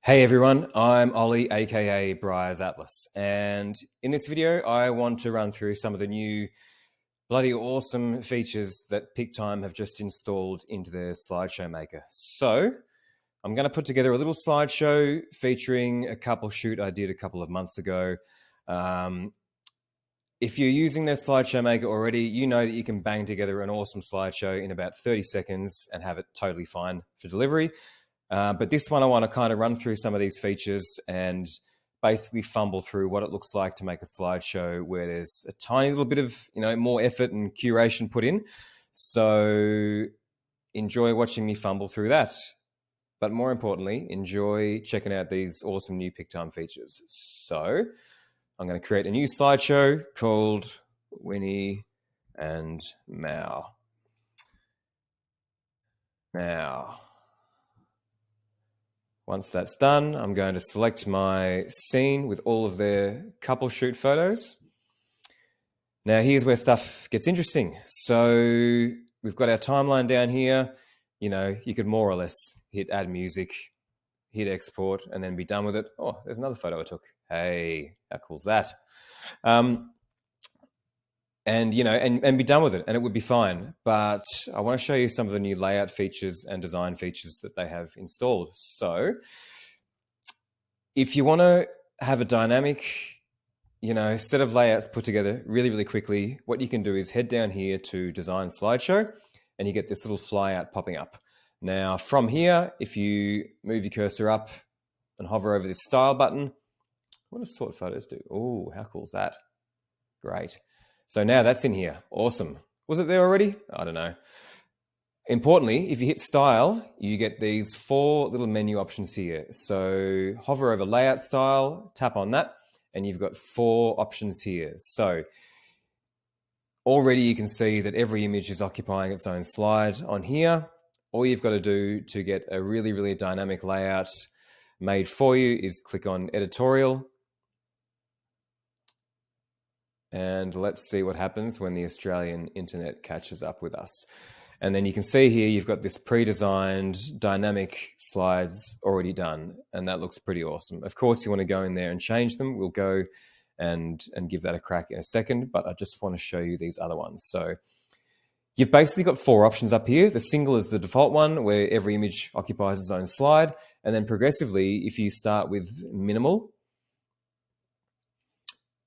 Hey everyone, I'm Ollie, aka Briar's Atlas, and in this video I want to run through some of the new bloody awesome features that Pic-Time have just installed into their slideshow maker. So I'm going to put together a little slideshow featuring a couple shoot I did a couple of months ago. If you're using their slideshow maker already, you know that you can bang together an awesome slideshow in about 30 seconds and have it totally fine for delivery. But this one, I want to kind of run through some of these features and basically fumble through what it looks like to make a slideshow where there's a tiny little bit of, more effort and curation put in. So enjoy watching me fumble through that. But more importantly, enjoy checking out these awesome new Pic-Time features. So I'm going to create a new slideshow called Winnie and Mao. Now, once that's done, I'm going to select my scene with all of their couple shoot photos. Now, here's where stuff gets interesting. So we've got our timeline down here. You could more or less hit add music, hit export, and then be done with it. Oh, there's another photo I took. Hey, how cool's that? And be done with it, and it would be fine. But I want to show you some of the new layout features and design features that they have installed. So if you want to have a dynamic, set of layouts put together really, really quickly, what you can do is head down here to Design Slideshow, and you get this little flyout popping up. Now, from here, if you move your cursor up and hover over this Style button, what does Sort Photos do? Oh, how cool is that? Great. So now that's in here. Awesome. Was it there already? I don't know. Importantly, if you hit Style, you get these 4 little menu options here. So hover over Layout Style, tap on that, and you've got 4 options here. So already you can see that every image is occupying its own slide on here. All you've got to do to get a really, really dynamic layout made for you is click on Editorial. And let's see what happens when the Australian internet catches up with us. And then you can see here, you've got this pre-designed dynamic slides already done. And that looks pretty awesome. Of course, you want to go in there and change them. We'll go and give that a crack in a second, but I just want to show you these other ones. So you've basically got 4 options up here. The single is the default one where every image occupies its own slide. And then progressively, if you start with minimal,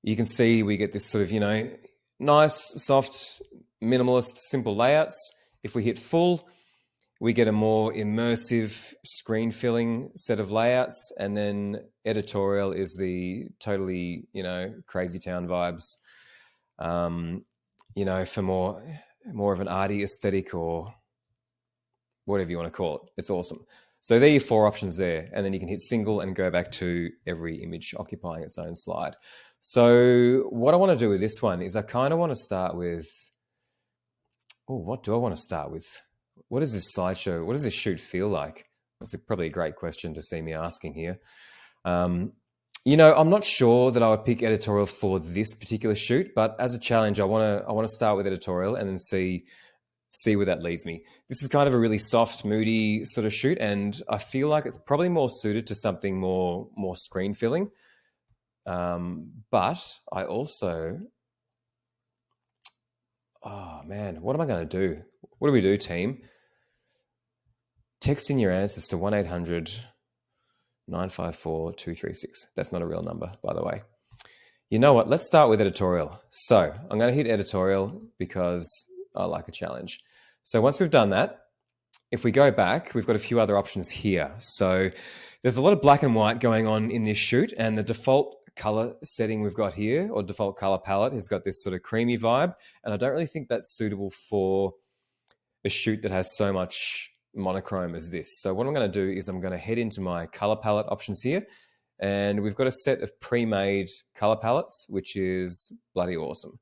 you can see we get this sort of, nice, soft, minimalist, simple layouts. If we hit full, we get a more immersive screen filling set of layouts. And then editorial is the totally, crazy town vibes, for more of an arty aesthetic or whatever you want to call it. It's awesome. So there are your 4 options there. And then you can hit single and go back to every image occupying its own slide. So what I want to do with this one is I kind of want to start with, what do I want to start with? What is this slideshow? What does this shoot feel like? That's probably a great question to see me asking here. I'm not sure that I would pick editorial for this particular shoot, but as a challenge, I want to start with editorial and then see where that leads me. This is kind of a really soft, moody sort of shoot, and I feel like it's probably more suited to something more screen filling. But I also, oh man, what am I going to do? What do we do, team? Text in your answers to 1-800-954-236. That's not a real number, by the way. You know what? Let's start with editorial. So I'm going to hit editorial because I like a challenge. So once we've done that, if we go back, we've got a few other options here. So there's a lot of black and white going on in this shoot, and the default color setting we've got here, or default color palette, has got this sort of creamy vibe. And I don't really think that's suitable for a shoot that has so much monochrome as this. So what I'm going to do is I'm going to head into my color palette options here. And we've got a set of pre-made color palettes, which is bloody awesome.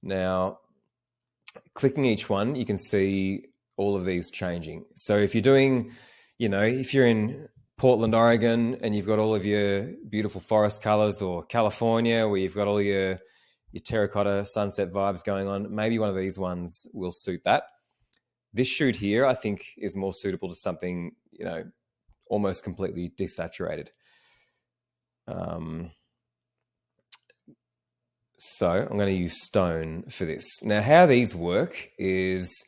Now, clicking each one, you can see all of these changing. So if you're doing, if you're in Portland, Oregon, and you've got all of your beautiful forest colors, or California, where you've got all your terracotta sunset vibes going on, maybe one of these ones will suit that. This shoot here, I think, is more suitable to something, almost completely desaturated. So I'm going to use stone for this. Now, how these work is,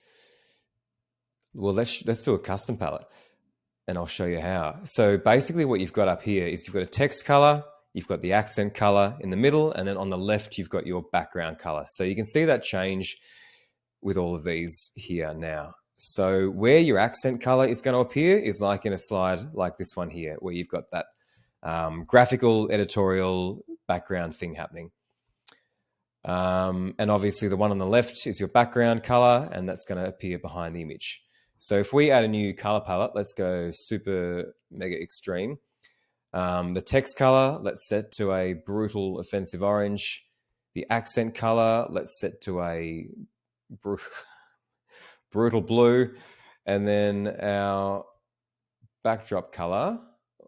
well, let's do a custom palette, and I'll show you how. So basically what you've got up here is you've got a text color, you've got the accent color in the middle, and then on the left, you've got your background color. So you can see that change with all of these here now. So where your accent color is going to appear is like in a slide like this one here, where you've got that graphical editorial background thing happening. And obviously the one on the left is your background color, and that's going to appear behind the image. So if we add a new color palette, let's go super mega extreme. The text color, let's set to a brutal offensive orange. The accent color, let's set to a brutal blue. And then our backdrop color,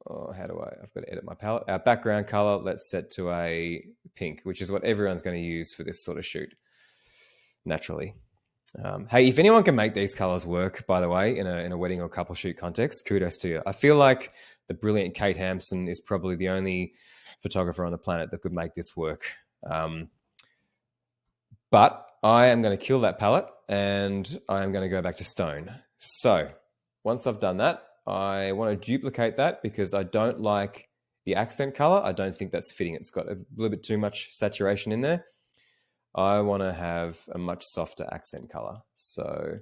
I've got to edit my palette. Our background color, let's set to a pink, which is what everyone's going to use for this sort of shoot, naturally. Hey, if anyone can make these colors work, by the way, in a wedding or couple shoot context, kudos to you. I feel like the brilliant Kate Hampson is probably the only photographer on the planet that could make this work. But I am going to kill that palette, and I am going to go back to stone. So once I've done that, I want to duplicate that because I don't like the accent color. I don't think that's fitting. It's got a little bit too much saturation in there. I want to have a much softer accent color. So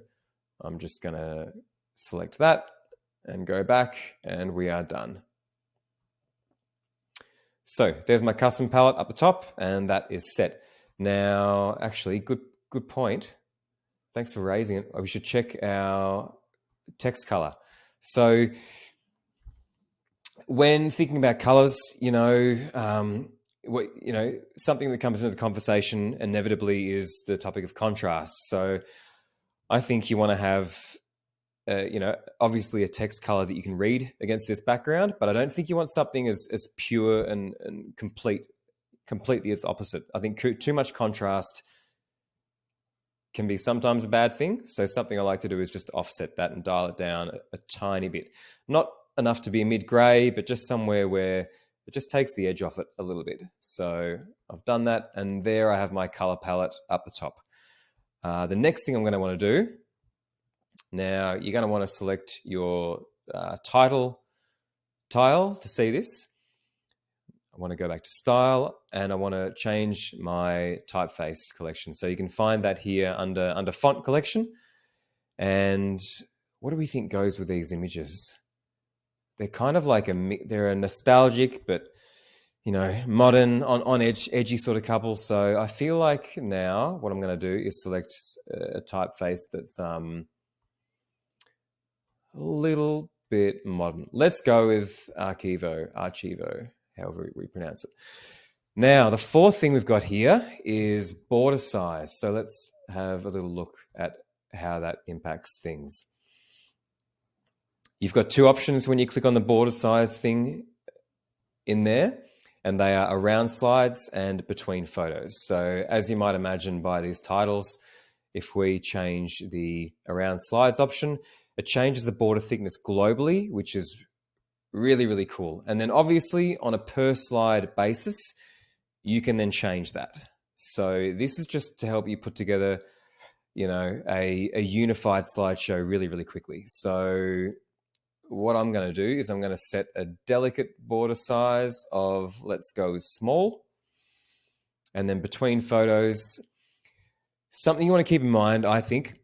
I'm just going to select that and go back, and we are done. So there's my custom palette up the top, and that is set. Now, actually, good point. Thanks for raising it. We should check our text color. So when thinking about colors, something that comes into the conversation inevitably is the topic of contrast. So I think you want to have, obviously a text color that you can read against this background, but I don't think you want something as pure and completely its opposite. I think too much contrast can be sometimes a bad thing. So something I like to do is just offset that and dial it down a tiny bit. Not enough to be a mid-gray, but just somewhere where it just takes the edge off it a little bit. So I've done that, and there I have my color palette up the top. The next thing I'm going to want to do, now you're going to want to select your title tile to see this. I want to go back to style, and I want to change my typeface collection. So you can find that here under font collection. And what do we think goes with these images? They're kind of like they're a nostalgic, but modern, on edgy sort of couple. So I feel like now what I'm going to do is select a typeface that's a little bit modern. Let's go with Archivo, however we pronounce it. Now, the fourth thing we've got here is border size. So let's have a little look at how that impacts things. You've got two options when you click on the border size thing in there, and they are around slides and between photos. So as you might imagine by these titles, if we change the around slides option, it changes the border thickness globally, which is really, really cool. And then obviously on a per slide basis, you can then change that. So this is just to help you put together, a unified slideshow really, really quickly. So what I'm going to do is I'm going to set a delicate border size of, let's go with small. And then between photos, something you want to keep in mind, I think,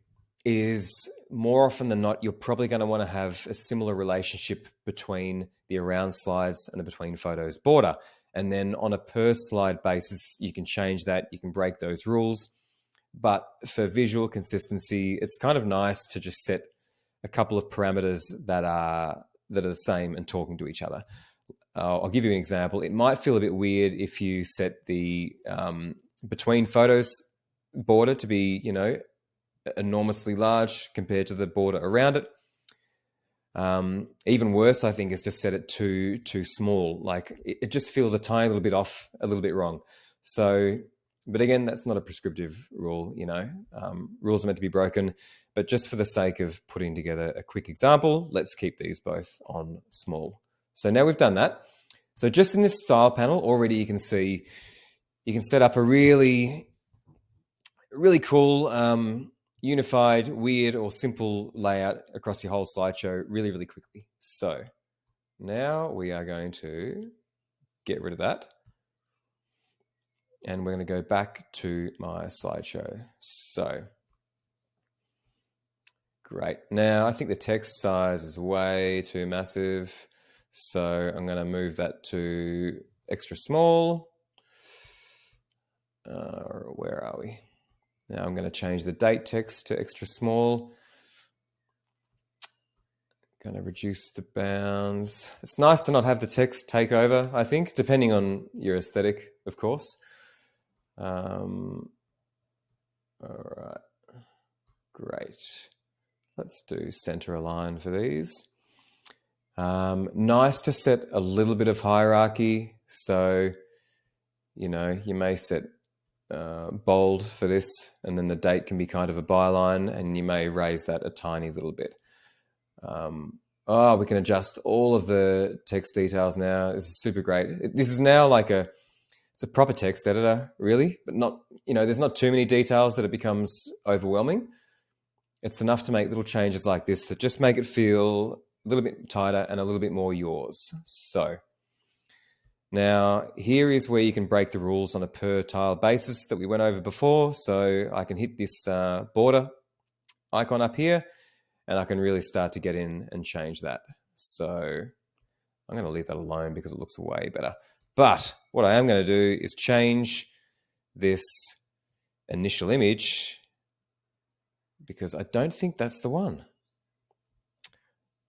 is more often than not, you're probably going to want to have a similar relationship between the around slides and the between photos border. And then on a per slide basis, you can change that. You can break those rules. But for visual consistency, it's kind of nice to just set a couple of parameters that are the same and talking to each other. I'll give you an example. It might feel a bit weird if you set the between photos border to be, enormously large compared to the border around it. Even worse, I think, is to set it too small. Like it just feels a tiny little bit off, a little bit wrong. So But again, that's not a prescriptive rule, rules are meant to be broken. But just for the sake of putting together a quick example, let's keep these both on small. So now we've done that. So just in this style panel, already you can see, you can set up a really cool, unified, weird, or simple layout across your whole slideshow really, really quickly. So now we are going to get rid of that. And we're going to go back to my slideshow. So great. Now I think the text size is way too massive. So I'm going to move that to extra small. Where are we? Now I'm going to change the date text to extra small. Going to reduce the bounds. It's nice to not have the text take over, I think, depending on your aesthetic, of course. All right. Great. Let's do center align for these. Nice to set a little bit of hierarchy. So, you may set bold for this, and then the date can be kind of a byline, and you may raise that a tiny little bit. We can adjust all of the text details now. This is super great. This is now like it's a proper text editor, really, but not, there's not too many details that it becomes overwhelming. It's enough to make little changes like this that just make it feel a little bit tighter and a little bit more yours. So now here is where you can break the rules on a per tile basis that we went over before. So I can hit this border icon up here, and I can really start to get in and change that. So I'm going to leave that alone because it looks way better. But what I am going to do is change this initial image, because I don't think that's the one.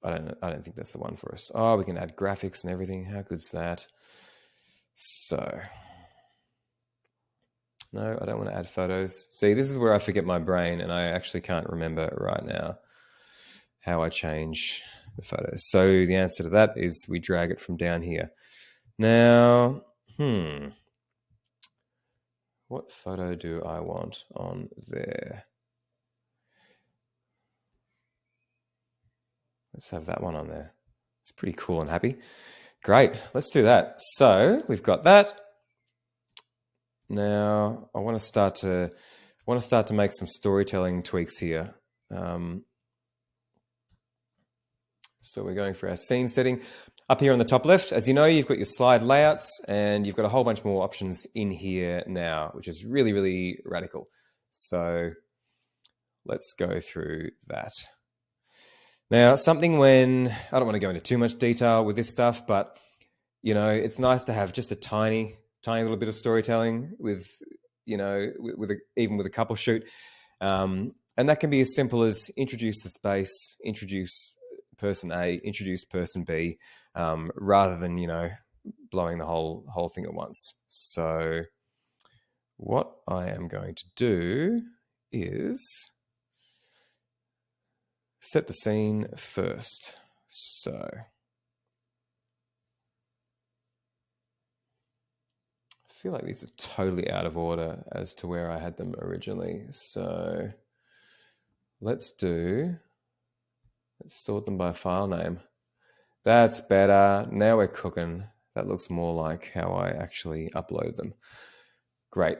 I don't think that's the one for us. Oh, we can add graphics and everything. How good's that? So, no, I don't want to add photos. See, this is where I forget my brain, and I actually can't remember right now how I change the photos. So the answer to that is we drag it from down here. Now, what photo do I want on there? Let's have that one on there. It's pretty cool and happy. Great, let's do that. So we've got that. Now I want to start to make some storytelling tweaks here. So we're going for our scene setting. Up here on the top left, as you know, you've got your slide layouts, and you've got a whole bunch more options in here now, which is really, really radical. So let's go through that. Now, something when, I don't want to go into too much detail with this stuff, but, it's nice to have just a tiny little bit of storytelling with, even with a couple shoot. And that can be as simple as introduce the space, introduce person A, introduce person B, rather than, blowing the whole thing at once. So what I am going to do is set the scene first. So I feel like these are totally out of order as to where I had them originally. So let's sort them by file name. That's better. Now we're cooking. That looks more like how I actually upload them. Great.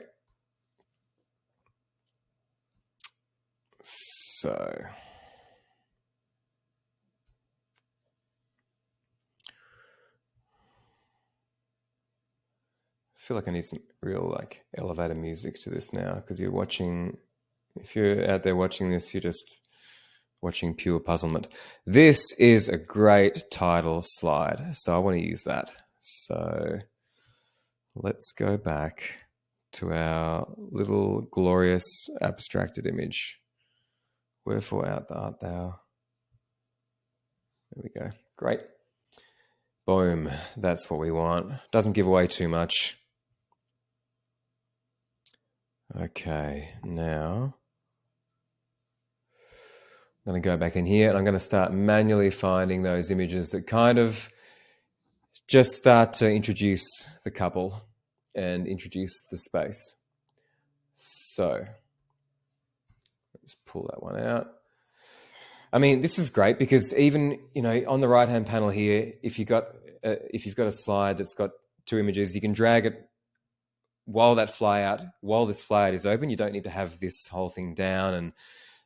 So I feel like I need some real elevator music to this now, because if you're out there watching this, you're just watching pure puzzlement. This is a great title slide, so I want to use that. So let's go back to our little glorious abstracted image. Wherefore art thou? There we go. Great. Boom. That's what we want. Doesn't give away too much. Okay, now I'm going to go back in here, and I'm going to start manually finding those images that kind of just start to introduce the couple and introduce the space. So let's pull that one out. I mean, this is great because even, on the right-hand panel here, if you've got a slide that's got two images, you can drag it while this flyout is open. You don't need to have this whole thing down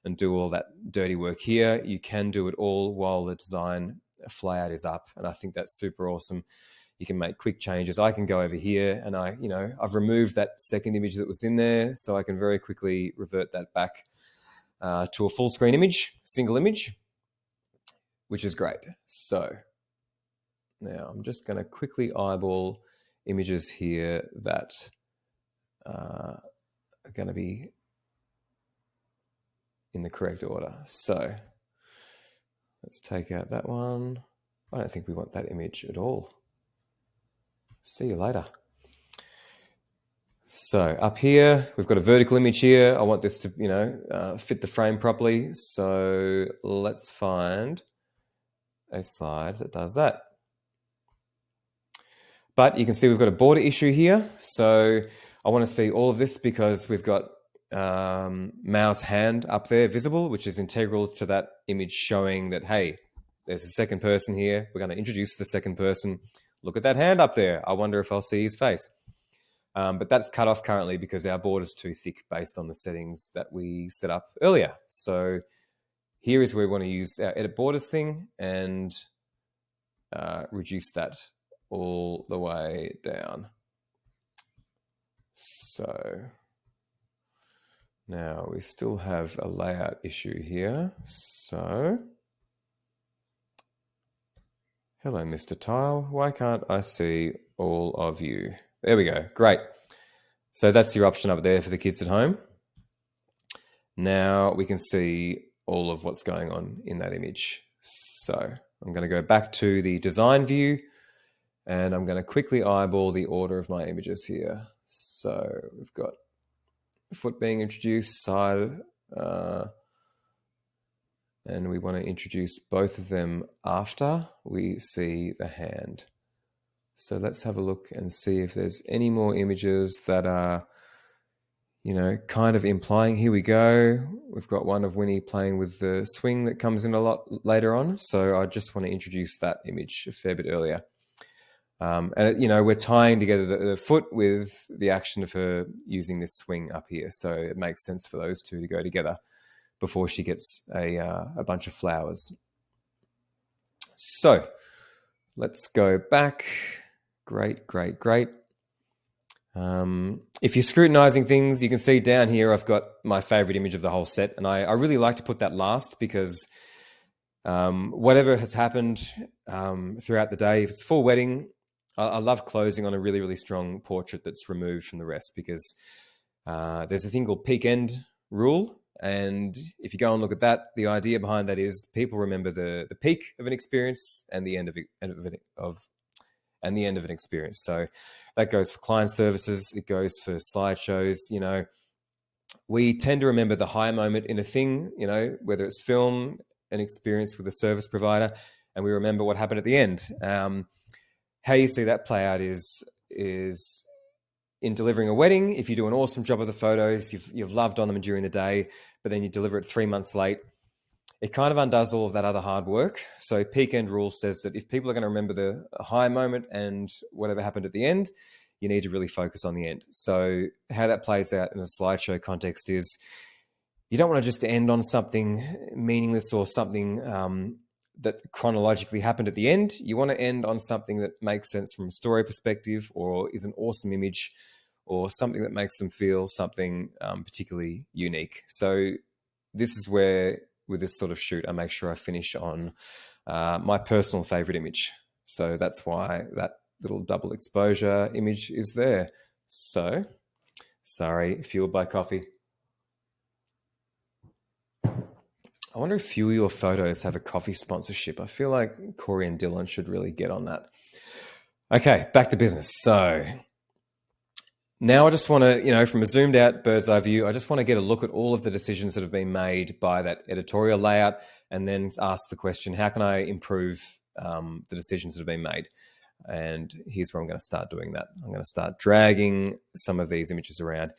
and do all that dirty work here. You can do it all while the design flyout is up. And I think that's super awesome. You can make quick changes. I can go over here and I've removed that second image that was in there, so I can very quickly revert that back to a full screen image, single image, which is great. So now I'm just going to quickly eyeball images here that are going to be in the correct order. So let's take out that one. I don't think we want that image at all. See you later. So up here, we've got a vertical image here. I want this to, fit the frame properly. So let's find a slide that does that. But you can see we've got a border issue here. So I want to see all of this because we've got mouse hand up there visible, which is integral to that image showing that, hey, there's a second person here. We're going to introduce the second person. Look at that hand up there. I wonder if I'll see his face. But that's cut off currently because our border's too thick based on the settings that we set up earlier. So here is where we want to use our edit borders thing and reduce that all the way down. So now we still have a layout issue here. So hello, Mr. Tile. Why can't I see all of you? There we go. Great. So that's your option up there for the kids at home. Now we can see all of what's going on in that image. So I'm going to go back to the design view and I'm going to quickly eyeball the order of my images here. So we've got foot being introduced, side, and we want to introduce both of them after we see the hand. So let's have a look and see if there's any more images that are, kind of implying. Here we go. We've got one of Winnie playing with the swing that comes in a lot later on. So I just want to introduce that image a fair bit earlier. And, we're tying together the foot with the action of her using this swing up here. So it makes sense for those two to go together before she gets a bunch of flowers. So let's go back. Great, great, great. If you're scrutinizing things, you can see down here I've got my favorite image of the whole set. And I really like to put that last because whatever has happened throughout the day, if it's full wedding, I love closing on a really, really strong portrait that's removed from the rest because there's a thing called peak end rule. And if you go and look at that, the idea behind that is people remember the peak of an experience and the end of an experience. So that goes for client services. It goes for slideshows. We tend to remember the high moment in a thing, whether it's film, an experience with a service provider, and we remember what happened at the end. How you see that play out is in delivering a wedding. If you do an awesome job of the photos, you've loved on them during the day, but then you deliver it 3 months late, it kind of undoes all of that other hard work. So peak end rule says that if people are going to remember the high moment and whatever happened at the end, you need to really focus on the end. So how that plays out in a slideshow context is you don't want to just end on something meaningless or something that chronologically happened at the end. You want to end on something that makes sense from a story perspective or is an awesome image or something that makes them feel something particularly unique. So this is where, with this sort of shoot, I make sure I finish on my personal favorite image. So that's why that little double exposure image is there. So, sorry, fueled by coffee. I wonder if few of your photos have a coffee sponsorship. I feel like Corey and Dylan should really get on that. Okay, back to business. So now I just want to, from a zoomed out bird's eye view, I just want to get a look at all of the decisions that have been made by that editorial layout and then ask the question, how can I improve the decisions that have been made? And here's where I'm going to start doing that. I'm going to start dragging some of these images around.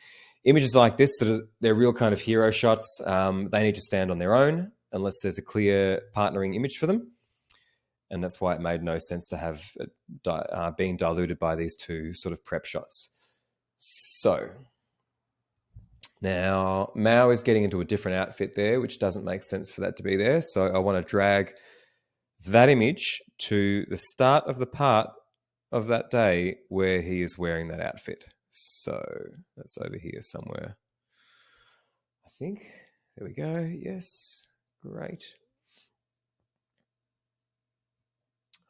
Images like this, they're real kind of hero shots. They need to stand on their own unless there's a clear partnering image for them. And that's why it made no sense to have it being diluted by these two sort of prep shots. So now Mao is getting into a different outfit there, which doesn't make sense for that to be there. So I want to drag that image to the start of the part of that day where he is wearing that outfit. So that's over here somewhere, I think. There we go. Yes. Great.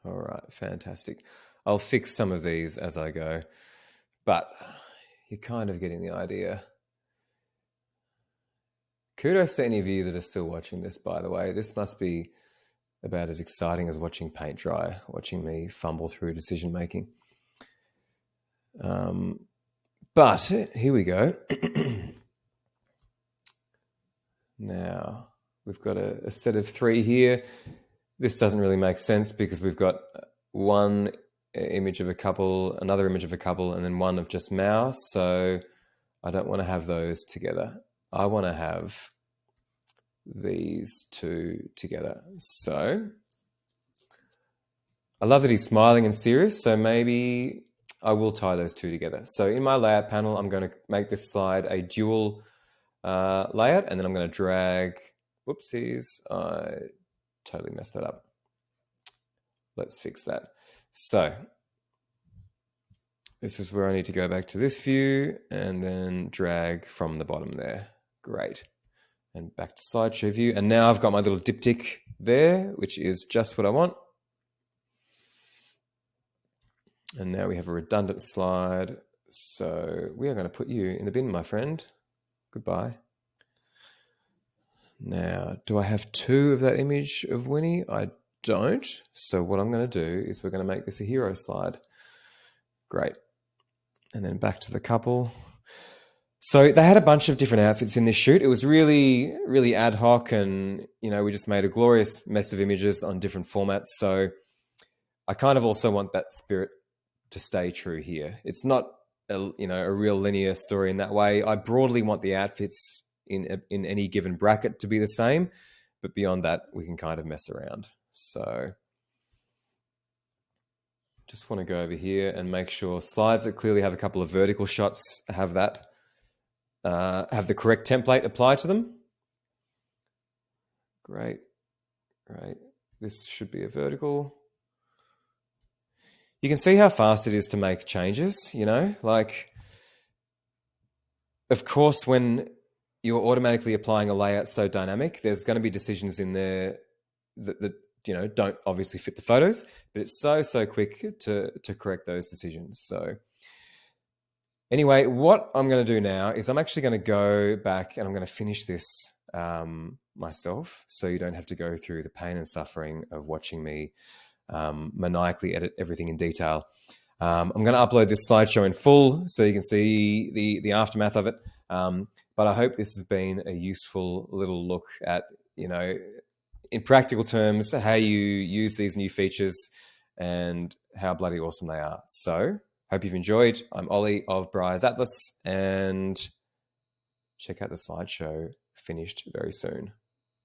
All right. Fantastic. I'll fix some of these as I go, but you're kind of getting the idea. Kudos to any of you that are still watching this, by the way. This must be about as exciting as watching paint dry, watching me fumble through decision making. But here we go. Now, we've got a set of 3 here. This doesn't really make sense because we've got one image of a couple, another image of a couple, and then one of just Mao. So I don't want to have those together. I want to have these two together. So I love that he's smiling and serious. So maybe I will tie those two together. So in my layout panel, I'm going to make this slide a dual layout, and then I'm going to drag, whoopsies, I totally messed that up. Let's fix that. So this is where I need to go back to this view and then drag from the bottom there. Great. And back to slideshow view. And now I've got my little diptych there, which is just what I want. And now we have a redundant slide. So we are going to put you in the bin, my friend. Goodbye. Now, do I have 2 of that image of Winnie? I don't. So what I'm going to do is we're going to make this a hero slide. Great. And then back to the couple. So they had a bunch of different outfits in this shoot. It was really, really ad hoc, and we just made a glorious mess of images on different formats. So I kind of also want that spirit to stay true here. It's not a real linear story in that way. I broadly want the outfits in any given bracket to be the same, but beyond that, we can kind of mess around. So just want to go over here and make sure slides that clearly have a couple of vertical shots have that, have the correct template applied to them. Great. Right. This should be a vertical. You can see how fast it is to make changes, like, of course, when you're automatically applying a layout so dynamic, there's going to be decisions in there that don't obviously fit the photos, but it's so quick to correct those decisions. So anyway, what I'm going to do now is I'm actually going to go back and I'm going to finish this myself, so you don't have to go through the pain and suffering of watching me maniacally edit everything in detail. I'm going to upload this slideshow in full so you can see the aftermath of it. But I hope this has been a useful little look at, in practical terms, how you use these new features and how bloody awesome they are. So hope you've enjoyed. I'm Ollie of Briar's Atlas, and check out the slideshow finished very soon.